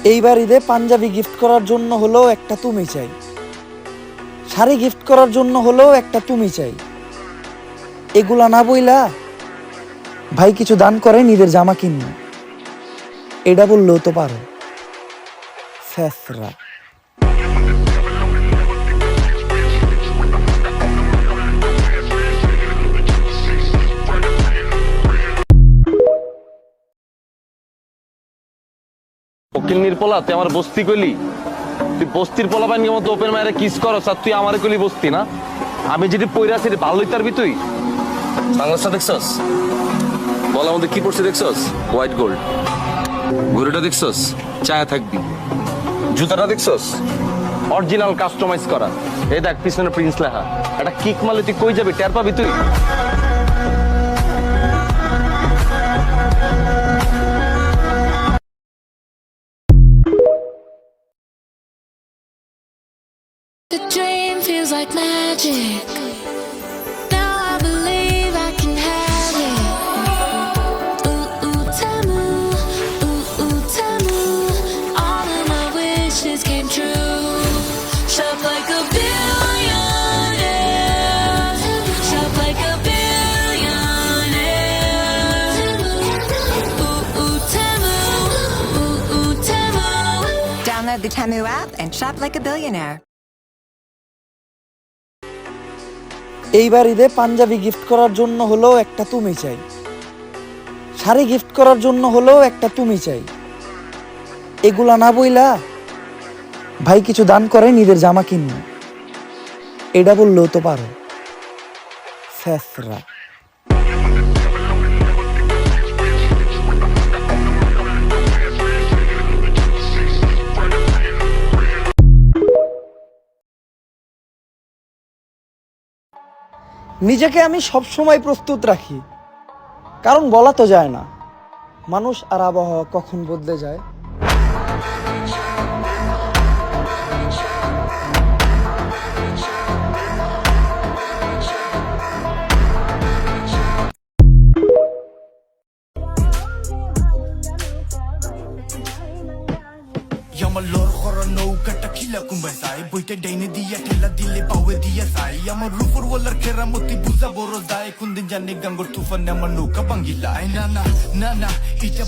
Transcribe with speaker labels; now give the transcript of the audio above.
Speaker 1: এইবার ঈদে পাঞ্জাবি গিফট করার জন্য হলেও একটা তুমি চাই, শাড়ি গিফট করার জন্য হলেও একটা তুমি চাই। এগুলা না বইলা ভাই কিছু দান করেন ঈদের জামা কিনবো, এটা বললেও তো পারো। ফেসরা
Speaker 2: ওকিলনির পোলা তুই আমার বস্তি কইলি, তুই বস্তির পোলা পাইনি মতো ওপেন মায়ের কিস করস আর তুই আমার কইলি বস্তি না। আমি যদি পইরা আছি ভালোই তারবি তুই। বাংলাদেশটা দেখছস, বলার মধ্যে কি পড়ছে দেখছস? White gold. ঘুড়িটা দেখছস, চায়া থাকবি। জুতাটা দেখছস, অরিজিনাল কাস্টমাইজ করা। এই দেখ পিছনে প্রিন্স লেখা। একটা কিক মারলে তুই কই যাবি, টের পাবি তুই।
Speaker 3: The dream feels like magic. Now I believe I can have it. Ooh, ooh, Tamu. Ooh, ooh, Tamu. All of my wishes came true. Shop like a billionaire. Shop like a billionaire. Ooh, ooh, Tamu. Ooh, ooh, Tamu.
Speaker 4: Download the Temu app and shop like a billionaire.
Speaker 1: এইবার ঈদে panjabi gift করার জন্য হলেও একটা তুমি চাই, sari gift করার জন্য হলেও একটা তুমি চাই। এগুলা না বইলা ভাই কিছু দান করেন ঈদের জামা কিনবো, এটা বললেও তো পারো। ফেসরা নিজেকে আমি সব সময় প্রস্তুত রাখি, কারণ বলা তো যায় না মানুষ আর আবহাওয়া কখন বদলে যায়।
Speaker 5: আমার লোর করা নৌকাটা খিলা কুম্বাই যায় বইটা ডাইনে দিয়া ঠেলা দিলে পাওয়ে দিয়া যায় আমার রূপর ওয়ালার কেরামতি বুঝা বড় যায় কোনদিন জানি গাঙ্গর তুফানে আমার নৌকা ভাঙ্গিলায় না না না না এটা